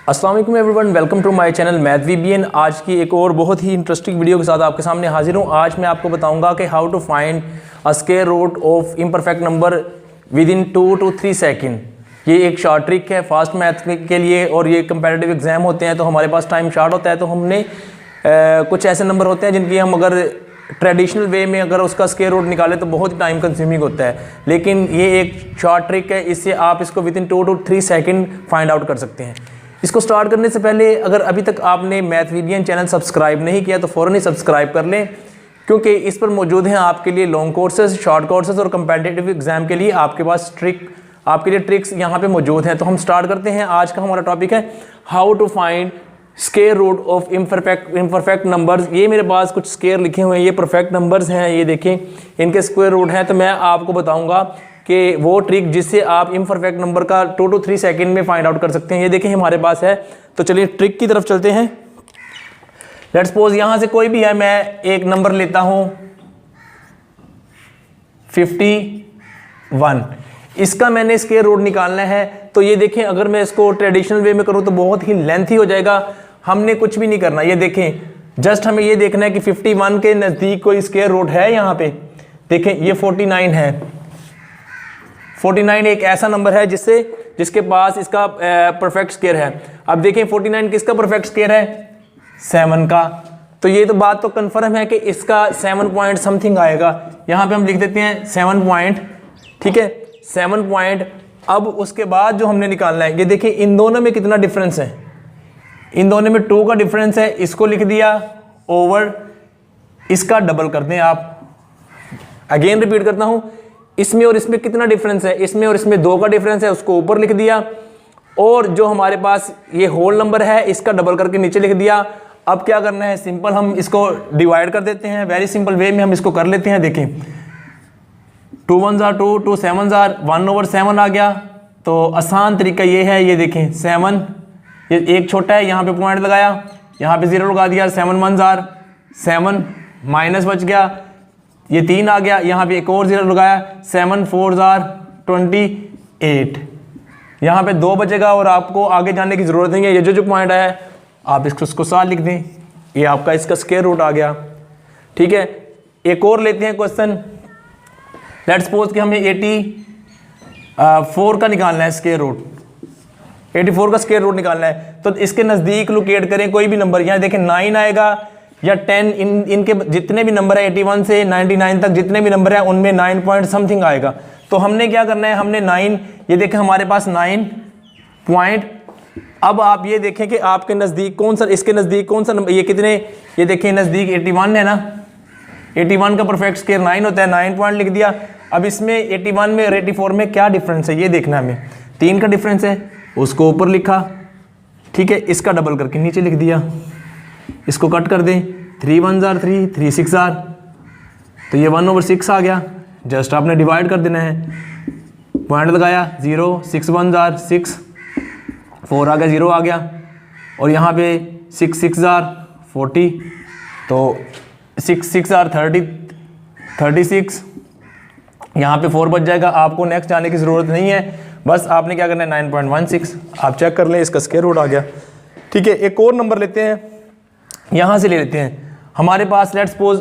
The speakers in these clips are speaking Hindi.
अस्सलाम वालेकुम everyone, welcome to my channel math VBN. आज की एक और बहुत ही इंटरेस्टिंग वीडियो के साथ आपके सामने हाजिर हूँ। आज मैं आपको बताऊंगा कि how to find a square root of imperfect number within 2 to 3 second. ये एक शॉर्ट ट्रिक है फास्ट मैथ के लिए, और ये कंपैरेटिव एग्जाम होते हैं तो हमारे पास टाइम शॉर्ट होता है, तो हमने कुछ ऐसे नंबर होते हैं जिनकी हम अगर ट्रेडिशनल वे में अगर उसका स्क्वायर रूट निकाले तो बहुत टाइम कंज्यूमिंग होता है, लेकिन ये एक शॉर्ट ट्रिक है, इससे आप इसको with in 2 to 3 second find out कर सकते हैं। इसको स्टार्ट करने से पहले अगर अभी तक आपने मैथ वीबीएन चैनल सब्सक्राइब नहीं किया तो फ़ौरन ही सब्सक्राइब कर लें, क्योंकि इस पर मौजूद हैं आपके लिए लॉन्ग कोर्सेज, शॉर्ट कोर्सेज और कंपेटिटिव एग्जाम के लिए आपके पास आपके लिए ट्रिक्स यहाँ पे मौजूद हैं। तो हम स्टार्ट करते हैं। आज का हमारा टॉपिक है how to find square root of imperfect numbers. ये मेरे पास कुछ स्क्वायर लिखे हुए हैं, ये परफेक्ट नंबर्स हैं, ये देखें इनके स्क्वायर रूट हैं। तो मैं आपको बताऊँगा कि वो ट्रिक जिससे आप इम्परफेक्ट नंबर का 2 to 3 सेकेंड में फाइंड आउट कर सकते हैं। ये देखें हमारे पास है, तो चलिए ट्रिक की तरफ चलते हैं। लेट्स सपोज यहाँ से कोई भी है, मैं एक नंबर लेता हूँ 51, इसका मैंने स्क्वायर रूट निकालना है। तो ये देखें अगर मैं इसको ट्रेडिशनल वे में करूँ तो बहुत ही लेंथी हो जाएगा, हमने कुछ भी नहीं करना। ये देखें जस्ट हमें ये देखना है कि 51 के नज़दीक कोई स्क्वायर रूट है। यहाँ पे देखें ये 49 है। 49 एक ऐसा नंबर है जिसके पास इसका परफेक्ट स्क्वायर है। अब देखें 49 किसका परफेक्ट स्क्वायर है? 7 का। तो ये तो बात तो कंफर्म है कि इसका 7 पॉइंट समथिंग आएगा। यहाँ पे हम लिख देते हैं 7 पॉइंट, ठीक है 7 पॉइंट। अब उसके बाद जो हमने निकालना है, ये देखिए इन दोनों में कितना डिफरेंस है, इन दोनों में 2 का डिफरेंस है। इसको लिख दिया ओवर, इसका डबल कर दें आप। अगेन रिपीट करता हूँ, इसमें और इसमें कितना डिफरेंस है, इसमें और इसमें 2 का डिफरेंस है, उसको ऊपर लिख दिया। और जो हमारे पास ये होल नंबर है इसका डबल करके नीचे लिख दिया। अब क्या करना है, सिंपल हम इसको डिवाइड कर देते हैं, वेरी सिंपल वे में हम इसको कर लेते हैं। देखें 2 1s are 2, 2 7s are 1/7 आ गया। तो आसान तरीका ये है, ये देखें 7, ये एक छोटा है, यहाँ पे पॉइंट लगाया, यहाँ पे 0 लगा दिया। 7 1s are 7, माइनस बच गया, ये 3 आ गया, यहाँ पे एक और 0 लगाया, 7 4s are 28, यहाँ पे 2 बचेगा और आपको आगे जाने की ज़रूरत नहीं है। ये जो पॉइंट आया है आप इसको साथ लिख दें, ये आपका इसका स्क्वायर रूट आ गया, ठीक है। एक और लेते हैं क्वेश्चन। लेट्स सपोज कि हमें 84 का निकालना है स्क्वायर रूट, 84 का स्क्वायर रूट निकालना है। तो इसके नज़दीक लोकेट करें कोई भी नंबर, यहाँ देखें 9 आएगा या 10, इनके जितने भी नंबर है 81 से 99 तक जितने भी नंबर है उनमें 9 पॉइंट समथिंग आएगा। तो हमने क्या करना है, हमने 9, ये देखें हमारे पास 9 पॉइंट। अब आप ये देखें कि आपके नज़दीक कौन सा, इसके नज़दीक कौन सा नंबर, ये कितने, ये देखें नज़दीक 81 है ना, 81 का परफेक्ट स्क्वायर 9 होता है, 9 पॉइंट लिख दिया। अब इसमें 81 में और 84 में क्या डिफरेंस है ये देखना हमें, 3 का डिफरेंस है, उसको ऊपर लिखा, ठीक है। इसका डबल करके नीचे लिख दिया, इसको कट कर दें, 3 1s are 3, 3 6s are, तो ये 1/6 आ गया। जस्ट आपने डिवाइड कर देना है, पॉइंट लगाया 0, 6 1s are 6, 4 आ गया, 0 आ गया, और यहाँ पे 6 6s are 40, तो 6 6 are 36, यहाँ पे 4 बच जाएगा। आपको नेक्स्ट जाने की ज़रूरत नहीं है, बस आपने क्या करना है 9.16, आप चेक कर लें इसका स्क्वायर रूट आ गया, ठीक है। एक और नंबर लेते हैं, यहाँ से ले लेते हैं। हमारे पास लेट्स सपोज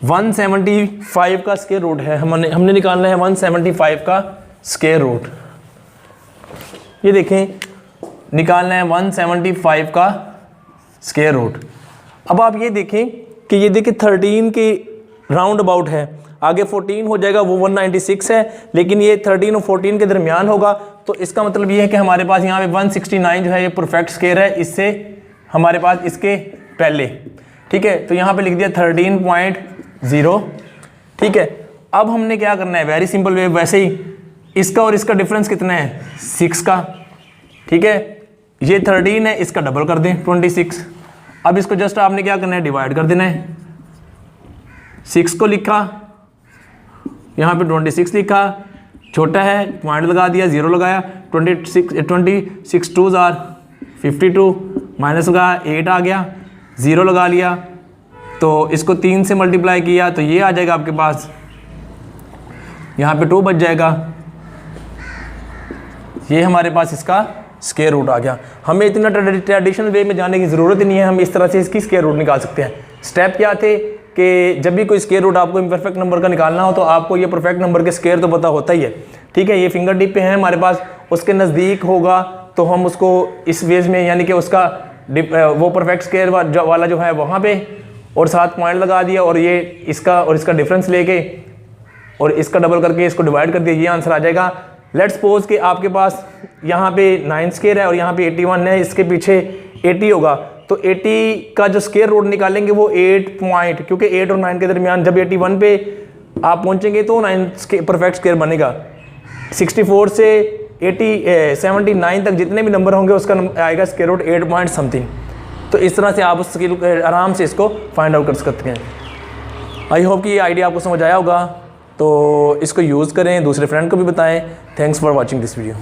175 का स्क्वायर रूट है, हमने निकालना है 175 का स्क्वायर रूट। ये देखें निकालना है 175 का स्क्वायर रूट। अब आप ये देखें कि ये देखें 13 के राउंड अबाउट है, आगे 14 हो जाएगा, वो 196 है, लेकिन ये 13 और 14 के दरमियान होगा। तो इसका मतलब ये है कि हमारे पास यहाँ पे 169 जो है ये परफेक्ट स्क्वायर है, इससे हमारे पास इसके पहले, ठीक है। तो यहाँ पे लिख दिया 13.0, ठीक है। अब हमने क्या करना है, वेरी सिंपल वे, वैसे ही इसका और इसका डिफरेंस कितना है 6 का, ठीक है। ये 13 है, इसका डबल कर दें 26। अब इसको जस्ट आपने क्या करना है, डिवाइड कर देना है। 6 को लिखा, यहाँ पे 26 लिखा, छोटा है पॉइंट लगा दिया, 0 लगाया, 26 2s are 52, माइनस लगा 8 आ गया, 0 लगा लिया, तो इसको 3 से मल्टीप्लाई किया तो ये आ जाएगा आपके पास, यहाँ पे 2 बच जाएगा। ये हमारे पास इसका स्क्वायर रूट आ गया। हमें इतना ट्रेडिशनल वे में जाने की ज़रूरत ही नहीं है, हम इस तरह से इसकी स्क्वायर रूट निकाल सकते हैं। स्टेप क्या थे कि जब भी कोई स्क्वायर रूट आपको इम्परफेक्ट नंबर का निकालना हो तो आपको ये परफेक्ट नंबर के स्क्वायर तो पता होता ही है, ठीक है। ये फिंगर टिप पे है हमारे पास, उसके नज़दीक होगा तो हम उसको इस वेज में, यानी कि उसका वो परफेक्ट स्क्वायर वाला जो है वहाँ पे, और साथ पॉइंट लगा दिया और ये इसका और इसका डिफरेंस लेके और इसका डबल करके इसको डिवाइड कर दिया, ये आंसर आ जाएगा। लेट्स सपोज कि आपके पास यहाँ पे 9 स्क्वायर है और यहाँ पे 81 है, इसके पीछे 80 होगा, तो 80 का जो स्क्वायर रूट निकालेंगे वो 8 पॉइंट, क्योंकि 8 और 9 के दरमियान जब 81 पे आप पहुँचेंगे तो 9 परफेक्ट स्क्वायर बनेगा। 64 से 79 तक जितने भी नंबर होंगे उसका आएगा स्क्वायर रूट 8 पॉइंट समथिंग। तो इस तरह से आप उस आराम से इसको फाइंड आउट कर सकते हैं। आई होप कि ये आइडिया आपको समझ आया होगा, तो इसको यूज़ करें, दूसरे फ्रेंड को भी बताएं। Thanks for watching this video.